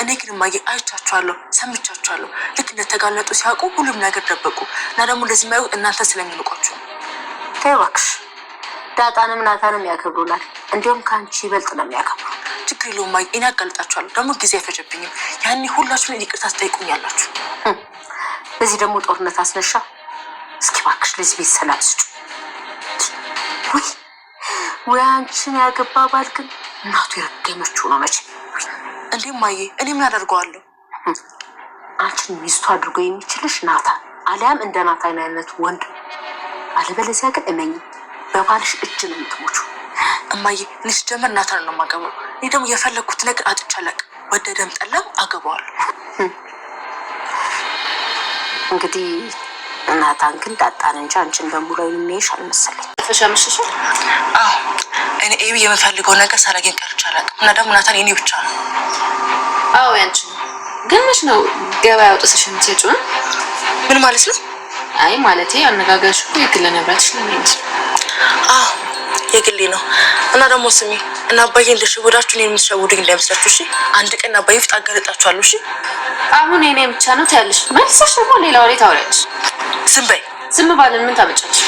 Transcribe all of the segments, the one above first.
እኔ ግን ማየ አይቻችኋለሁ ሰምቻችኋለሁ ልክ እንደተጋለጡ ሲያውቁ ሁሉም ነገር ደበቁ እና ደግሞ እንደዚህ የማይው እናንተ ስለሚልቋችሁ ተይ እባክሽ ዳጣንም ናታንም ያከብሩናል እንዲሁም ካንቺ ይበልጥ ነው የሚያከብሩ ችግር የለውም ማየ እኔ አጋልጣችኋለሁ ደግሞ ጊዜ አይፈጀብኝም ያኔ ሁላችሁም ይቅርታ ትጠይቁኛላችሁ በዚህ ደግሞ ጦርነት አስነሻ እስኪ እባክሽ ለዚህ ቤት ሰላም ስጡ ወይ አንቺን ያገባ ባል ግን እናቱ ይረገመችው ነው መቼ እንዴ ማየ እኔ ምን አደርገዋለሁ አንቺን ሚስቱ አድርጎ የሚችልሽ ናታን አሊያም እንደ ናታን አይነት ወንድ አለበለዚያ ግን እመኝ በባልሽ እጅ ነው የምትሞቹ እማዬ ልጅ ጀመር ናታን ነው ማገባው እኔ ደግሞ የፈለኩት ነገር አጥቻለሁ ወደደም ጠላም አገባዋለሁ እንግዲህ ናታን ግን ዳጣን እንጂ አንቺን በሙሉ የሚይሽ አልመሰለኝ ተፈሻምሽሽ እኔ ኤቢ የምፈልገው ነገር ሳላገኝ ቀርቻለሁ እና ደግሞ ናታን የኔ ብቻ ነው አዎ ያንቺ ግን መች ነው ገበያ አውጥተሽ የምትሄጂው ምን ማለት ነው አይ ማለቴ አነጋጋሽ እኮ የግል ንብረትሽ ነው የሚመስለው የግሌ ነው እና ደግሞ ስሚ እና አባዬ እንደሸወዳችሁ እኔን የምትሸውዱኝ እንዳይመስላችሁ እሺ አንድ ቀን አባዬ ፍጥ አጋለጣችኋለሁ እሺ አሁን እኔ ብቻ ነው ታያለሽ መልሰሽ ደግሞ ሌላ ወሬ ታወሪያለሽ ዝም በይ ዝም ባለን ምን ታመጫለሽ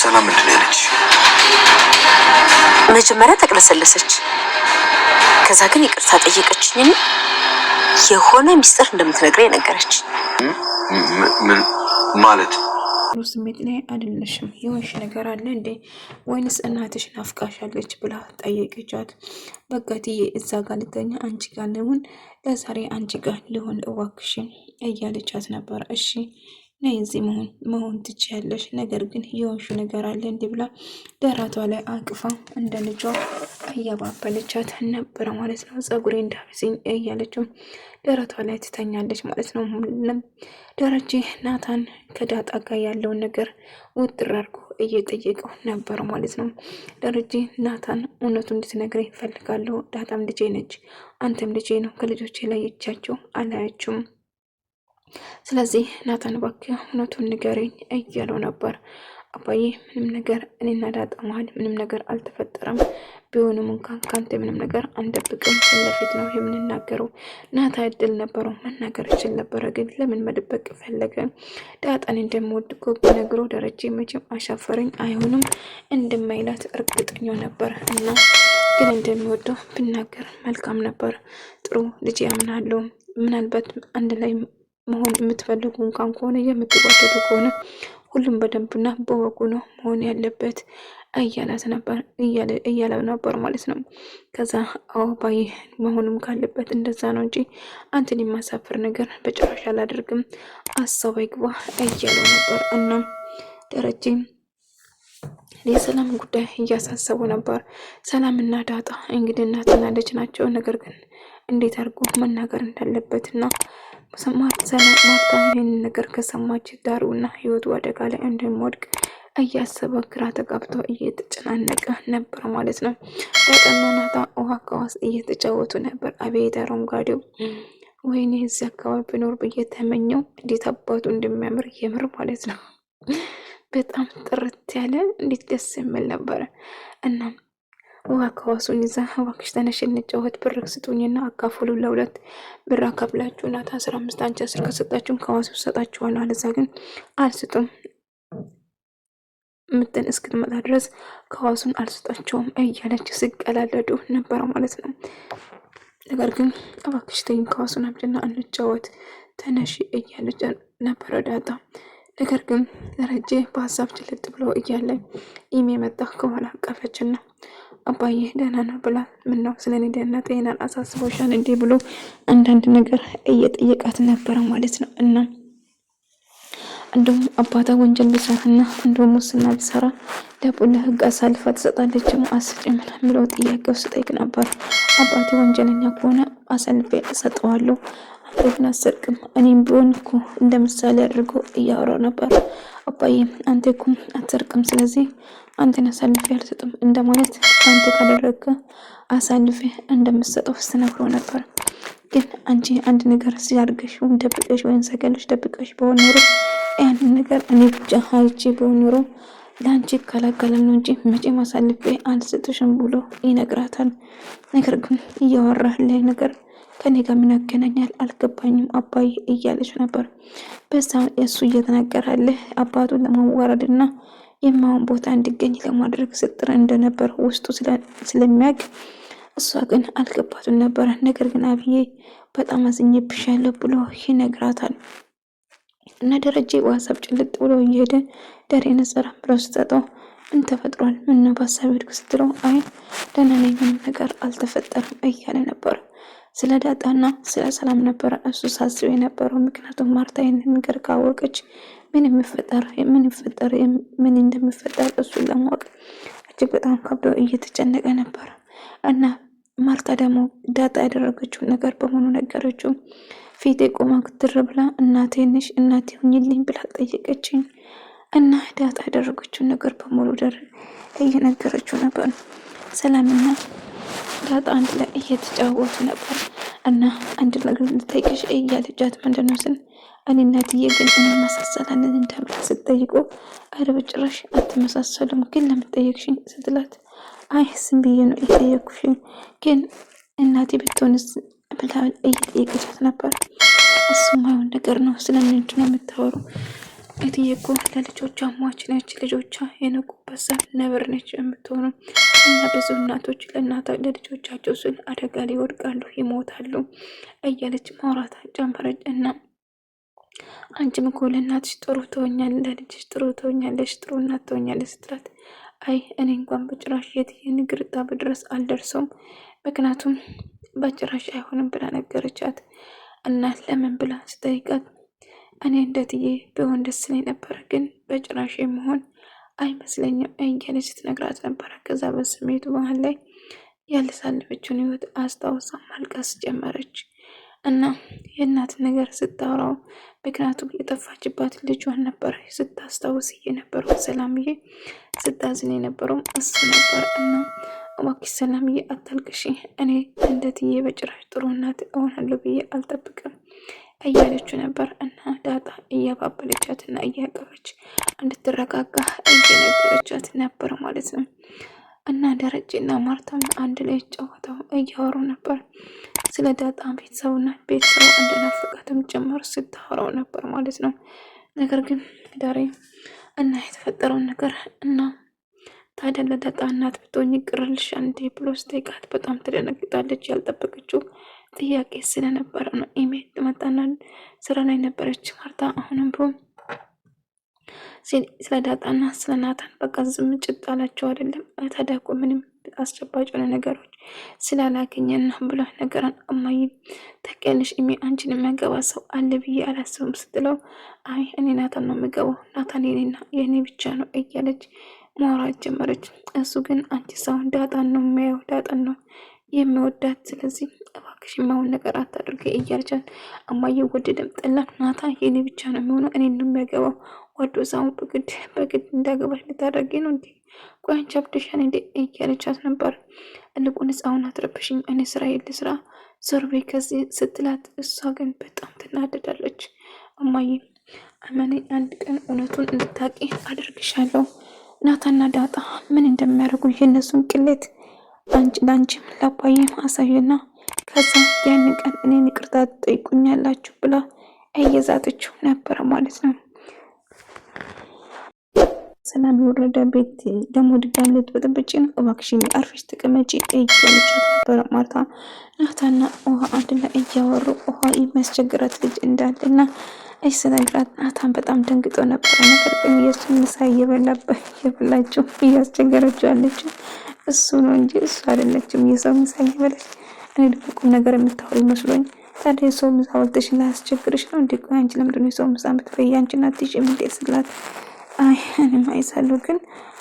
ሰላም እንደነች መጀመሪያ ተቅለሰለሰች ከዛ ግን ይቅርታ ጠየቀችኝ የሆነ ሚስጥር እንደምትነግረኝ ነገረች ምን ማለት ስሜት ላይ አይደለሽም የወሽ ነገር አለ እንዴ ወይንስ እናትሽ ናፍቃሻለች ብላ ጠየቀቻት በጋትዬ እዛ ጋር ልተኛ አንቺ ጋር ልሁን ለዛሬ አንቺ ጋር ልሁን እባክሽን እያለቻት ነበር እሺ ነይ እዚህ መሆን ትችያለሽ ነገር ግን የወሽ ነገር አለ እንዴ ብላ ደራቷ ላይ አቅፋ እንደ ልጇ እያባበለቻት ነበር ማለት ነው ጸጉሬ እንዳብዚኝ እያለችው ደራቷ ላይ ትተኛለች ማለት ነው ደረጀ ናታን ከዳጣ ጋር ያለውን ነገር ውጥር አድርጎ እየጠየቀው ነበር ማለት ነው ደረጀ ናታን እውነቱን እንድትነግረኝ እፈልጋለሁ ዳጣም ልጄ ነች አንተም ልጄ ነው ከልጆቼ ላይ ይቻቸው አላያችሁም ስለዚህ ናታን እባክህ እውነቱን ንገረኝ እያለው ነበር አባዬ ምንም ነገር እኔና ዳጣ መሀል ምንም ነገር አልተፈጠረም ቢሆንም እንኳን ካንተ ምንም ነገር አንደብቅም ለፊት ነው የምንናገረው ናታ እድል ነበረው መናገር ይችል ነበር ግን ለምን መደበቅ ፈለገ ዳጣን እንደምወድ እኮ ቢነግረው ደረጀ መቼም አሻፈረኝ አይሆንም እንደማይላት እርግጠኛ ነበር እና ግን እንደሚወደው ብናገር መልካም ነበር ጥሩ ልጅ ያምናለሁ ምናልባት አንድ ላይ መሆን የምትፈልጉ እንኳን ከሆነ የምትጓደዱ ከሆነ ሁሉም በደንብና በወጉ ነው መሆን ያለበት እያለ ነበር ማለት ነው ከዛ አባዬ መሆኑም ካለበት እንደዛ ነው እንጂ አንተን የማሳፍር ነገር በጭራሽ አላደርግም አሳብ አይግባ እያለው ነበር እና ደረጀ የሰላም ጉዳይ እያሳሰቡ ነበር ሰላምና ዳጣ እንግዲህ እናትና ልጅ ናቸው ነገር ግን እንዴት አድርጎ መናገር እንዳለበትና ማርታ ይህን ነገር ከሰማች ዳሩና ህይወቱ አደጋ ላይ እንደሚወድቅ እያሰበ ግራ ተጋብቶ እየተጨናነቀ ነበር ማለት ነው ዳጣና ናታ ውሃ ከዋስ እየተጫወቱ ነበር አቤት አረንጓዴው ወይኔ እዚህ አካባቢ ቢኖር ብዬ ተመኘው እንዴት አባቱ እንደሚያምር የምር ማለት ነው በጣም ጥርት ያለ እንዴት ደስ የሚል ነበር እና ውሃ ከዋሱን ይዛ እባክሽ ተነሽ እንጫወት ብር ስጡኝና አካፍሉ ለሁለት ብር አካፍላችሁ ናታ 15 አንቺ 10 ከሰጣችሁን ከዋሱ ሰጣችኋለሁ አለዛ ግን አልስጡም ምትን እስክትመጣ ድረስ ከዋሱን አልሰጣቸውም እያለች ሲቀላለዱ ነበር ማለት ነው ነገር ግን እባክሽ ተይኝ ከዋሱን አምጪና እንጫወት ተነሽ እያለች ነበር ዳጣ ነገር ግን ደረጀ በሀሳብ ጭልጥ ብሎ እያለ ኢሜ መጣ ከኋላ ቀፈችና አባዬ ደህና ነው ብላ ምነው ስለኔ ደህንነት ይሄናል አሳስቦሻል እንዴ ብሎ አንዳንድ ነገር እየጠየቃት ነበር ማለት ነው እና እንደውም አባታ ወንጀል ቢሰራና እንደውም ሙስና ቢሰራ ለህግ አሳልፋ ትሰጣለች አስጭም ብሎ ጥያቄው ሲጠይቅ ነበር አባቴ ወንጀለኛ ከሆነ አሳልፌ እሰጠዋለሁ አንተን አሰርቅም እኔም ቢሆን እኮ እንደምሳሌ አድርጎ እያወራው ነበር አባዬ አንተ እኮ አትሰርቅም ስለዚህ አንተን አሳልፌ አልሰጥም እንደማለት አንተ ካደረግከ አሳልፌ እንደምሰጠው ስትነግረው ነበር። ግን አንቺ አንድ ነገር ሲያርገሽ ደብቀሽ ወይም ሰገለሽ ደብቀሽ በሆነ ኖሮ ያንን ነገር እኔ ብቻ አይቼ በሆነ ኖሮ ለአንቺ ይከላከላል ነው እንጂ መቼም አሳልፌ አልሰጥሽም ብሎ ይነግራታል። ነገር ግን እያወራህ ላይ ነገር ከኔ ጋር ምን ያገናኛል አልገባኝም አባዬ እያለች ነበር። በዛ እሱ እየተናገራለህ አባቱን ለማዋረድና የማውን ቦታ እንዲገኝ ለማድረግ ስጥር እንደነበር ውስጡ ስለሚያውቅ እሷ ግን አልገባትም ነበር። ነገር ግን አብዬ በጣም አዝኜብሻለሁ ብሎ ይነግራታል። እና ደረጀ ዋሳብ ጭልጥ ብሎ እየሄደ ዳሬን ሰራ ብሎ ስትጠጣው ምን ተፈጥሯል? ምን ነው በሀሳብ ሄድክ ስትለው አይ ደህና ነኝ ምንም ነገር አልተፈጠረም እያለ ነበር። ስለ ዳጣና ስለ ሰላም ነበር እሱ ሳስብ የነበረው። ምክንያቱም ማርታ ይህንን ነገር ካወቀች ምን እንደሚፈጠር እሱን ለማወቅ እጅግ በጣም ከብዶ እየተጨነቀ ነበር። እና ማርታ ደግሞ ዳጣ ያደረገችውን ነገር በሙሉ ነገረችው። ፊቴ ቆማ ክትር ብላ እናቴ ነሽ እናቴ ሁኚልኝ ብላ ጠየቀችኝ። እና ዳጣ ያደረገችውን ነገር በሙሉ እየነገረችው ነበር። ሰላምና ዳጣ አንድ ላይ እየተጫወቱ ነበር። እና አንድ ነገር ልጠይቅሽ እያለቻት ምንድነው ስል እኔ እናትዬ ግን እንመሳሰላለን እንደምላ ስትጠይቁ አረ በጭራሽ አትመሳሰሉም ግን ለምን ጠየቅሽኝ ስትላት አይ ዝም ብዬ ነው የጠየኩሽኝ ግን እናቴ ብትሆንስ ብላ እየጠየቀቻት ነበር። እሱም አይሆን ነገር ነው ስለምንድን ነው የምታወሩ? እትዬ እኮ ለልጆቿ ሟች ነች፣ ልጆቿ የነቁበት ሰዓት ነብር ነች የምትሆኑ እና ብዙ እናቶች ለልጆቻቸው ስል አደጋ ላይ ይወድቃሉ፣ ይሞታሉ እያለች ማውራት ጀመረች። እና አንቺም እኮ ለእናትሽ ጥሩ ትሆኛለሽ፣ ለልጅሽ ጥሩ ትሆኛለሽ፣ ጥሩ እናት ትሆኛለሽ ስትላት አይ እኔ እንኳን በጭራሽ የትዬ ንግርታ በድረስ አልደርሰውም ምክንያቱም በጭራሽ አይሆንም ብላ ነገረቻት። እና ለምን ብላ ስጠይቃት እኔ እንደትዬ ቢሆን ደስ ይለኝ ነበር ግን በጭራሽ የመሆን አይመስለኝም እያለች ስትነግራት ነበረ። ከዛ በስሜቱ መሀል ላይ ያለሳለፈችውን ህይወት አስታውሳ ማልቀስ ጀመረች። እና የእናት ነገር ስታወራው ምክንያቱም የጠፋችባት ልጇን ነበር ስታስታውስ የነበረው። ሰላምዬ ስታዝን የነበረው እሱ ነበር። እና እባክሽ ሰላምዬ አታልቅሽ፣ እኔ እንደትዬ በጭራሽ ጥሩ እናት እሆናለሁ ብዬ አልጠብቅም እያለችው ነበር። እና ዳጣ እያባበለቻት እና እያቀፈች እንድትረጋጋ እየነገረቻት ነበር ማለት ነው። እና ደረጀና ማርታም አንድ ላይ ጨዋታው እያወሩ ነበር። ስለ ዳጣ ቤተሰቡ እንደናፈቃትም ጭምር ስታወራው ነበር ማለት ነው። ነገር ግን ዳሬ እና የተፈጠረውን ነገር እና ታዲያ ለዳጣ እናት ብትሆኝ ይቅርልሽ እንዴ ብሎ ስጠይቃት በጣም ትደነግጣለች። ያልጠበቀችው ጥያቄ ስለነበረ ነው። ኢሜል መጣና ስራ ላይ ነበረች ማርታ። አሁንም ብሎ ስለ ዳጣና ስለ ናታን በቃ ዝም ጭጥ አላቸው አይደለም። ታዲያ እኮ ምንም አስጨባጭ የሆነ ነገሮች ስላላገኘና ብላ ነገራን እማዬ ታውቂያለሽ አንቺን የሚያገባ ሰው አለ ብዬ አላስብም ስትለው አይ እኔ ናታን ነው የምገባው፣ ናታን የኔና የኔ ብቻ ነው እያለች ማውራት ጀመረች። እሱ ግን አንቺ ሰው ዳጣን ነው የሚያየው፣ ዳጣን ነው የሚወዳት፣ ስለዚህ እባክሽ የማይሆን ነገር አታድርጊ እያለቻት እማዬ ወደደም ጠላም ናታን የኔ ብቻ ነው የሚሆነው፣ እኔ ነው የሚያገባው፣ ወዶ ሳው በግድ እንዳገባሽ ልታደርጊ ነው እንዴ? ቆይ አንቺ አብደሻል እንዴ እያለቻት ነበር። እልቁንስ አሁን አትረብሽኝ፣ እኔ ስራ የለ ስራ ሰርቤ ከዚህ ስትላት እሷ ግን በጣም ትናደዳለች። እማዬ እመኔ አንድ ቀን እውነቱን እንድታቂ አደርግሻለሁ። ናታና ዳጣ ምን እንደሚያደርጉ የእነሱን ቅሌት ለአንቺም ለአባዬም አሳዩና ከዛ ያን ቀን እኔን ይቅርታ ትጠይቁኛላችሁ ብላ እየዛተችው ነበረ ማለት ነው። ሰላም የወረደ ቤት ደግሞ ድጋሚ ልትበጠብጪ ነው? እባክሽን አርፈሽ ተቀመጪ እያለቻት ነበረ ማርታ። ናታና ውሃ አንድ ላይ እያወሩ ውሃ የሚያስቸግራት ልጅ እንዳለና ስነግራት ናታን በጣም ደንግጦ ነበረ። ነገር ግን የእሱን ምሳ እየበላችው እያስቸገረችው ያለችው እሱ ነው እንጂ እሱ አይደለችም። የሰው ምሳ እየበላች እኔ ደግሞ ቁም ነገር የምታወሪ መስሎኝ ታዲያ የሰው ምሳ ወልተሽ ላያስቸግርሽ ነው እንዴ? ቆይ አንቺ ለምንድን ነው የሰው ምሳ የምትበይ? አንቺ ናትሽ የምንዴት ስላት አይ እኔም አይሳለሁ ግን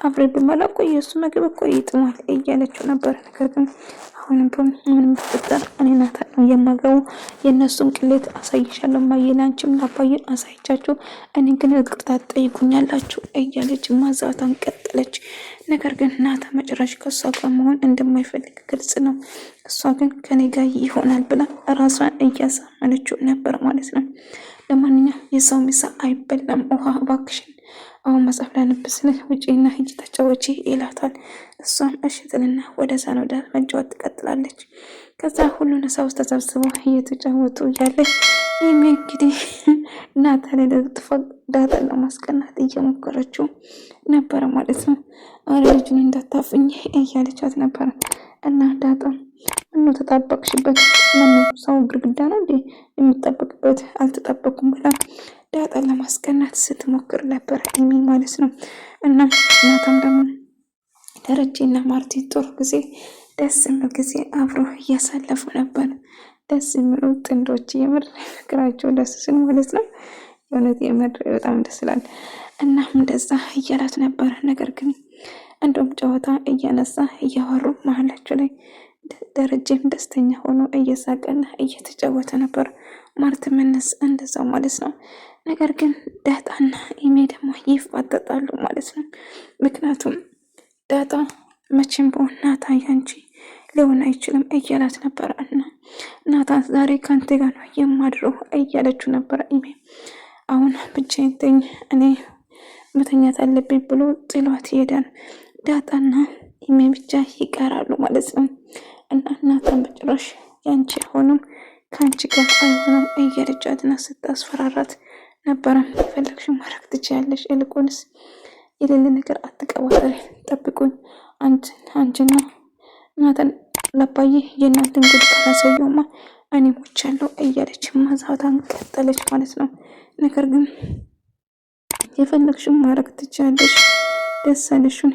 አብሬ ብመላ እኮ የእሱ ምግብ እኮ ይጥማል እያለችው ነበር። ነገር ግን አሁንም ምንም ብትፈጠር እኔ ናታን ነው የማገባው፣ የእነሱን ቅሌት አሳይሻለሁ እማዬ፣ ላንቺም ለአባዬን አሳይቻችሁ እኔ ግን ይቅርታ ትጠይቁኛላችሁ እያለች ማዛቷን ቀጠለች። ነገር ግን ናታ መጨረሻ ከእሷ ጋር መሆን እንደማይፈልግ ግልጽ ነው። እሷ ግን ከኔ ጋር ይሆናል ብላ ራሷን እያሳመነችው ነበር ማለት ነው። ለማንኛውም የሰው ምሳ አይበላም ውሃ እባክሽን አሁን መጽሐፍ ላነብስልህ ውጪና ሂጂ ተጫወቺ ይላታል። እሷም እሺ ትልና ወደ ሳሎን መጫወት ትቀጥላለች። ከዛ ሁሉን ሰው ተሰብስበው እየተጫወቱ እያለ ይህም እንግዲህ ናታን ዳጣን ለማስቀናት እየሞከረችው ነበረ ማለት ነው። አረ ልጁን እንዳታፍኝ እያለቻት ነበረ እና ዳጣም ምነው ተጣበቅሽበት? ምነው ሰው ግድግዳ ነው እንዴ የምጠበቅበት? አልተጠበኩም ብላ ዳጣን ለማስቀናት ስትሞክር ነበር ኢሚ ማለት ነው። እና ናታም ደግሞ ደረጀና ማርቲ ጥሩ ጊዜ ደስ የሚል ጊዜ አብሮ እያሳለፉ ነበር። ደስ የሚሉ ጥንዶች የምር ፍቅራቸው ደስ ሲል ማለት ነው። የእውነት የምር በጣም ደስ ይላል። እናም እንደዛ እያላት ነበር። ነገር ግን እንደውም ጨዋታ እያነሳ እያወሩ መሀላቸው ላይ ደረጀም ደስተኛ ሆኖ እየሳቀና እየተጫወተ ነበር። ማርት መነስ እንደዛው ማለት ነው። ነገር ግን ዳጣና ኢሜ ደግሞ ይፋጠጣሉ ማለት ነው። ምክንያቱም ዳጣ መቼም በሆነ ናታ ያንቺ ሊሆን አይችልም እያላት ነበረ እና ናታ ዛሬ ካንተ ጋር ነው የማድረው እያለችው ነበረ ኢሜ። አሁን ብቻዬን ተኝ እኔ መተኛት አለብኝ ብሎ ጥሏት ይሄዳል። ዳጣና ኢሜ ብቻ ይቀራሉ ማለት ነው። እና ናታን በጭራሽ ያንቺ ሆኖም ከአንቺ ጋር አይሆንም እያለቻትና ስታስፈራራት ነበረ። ፈለግሽ ማድረግ ትችያለሽ፣ ይልቁንስ የሌለ ነገር አትቀባጠሪ፣ ጠብቁኝ አንቺና ናታን ለባዬ የእናንተን ጉድ ካላሳየውማ እኔ ሞቻለሁ እያለች ማዛታን ቀጠለች ማለት ነው። ነገር ግን የፈለግሽን ማድረግ ትችያለሽ፣ ደስ አለሽን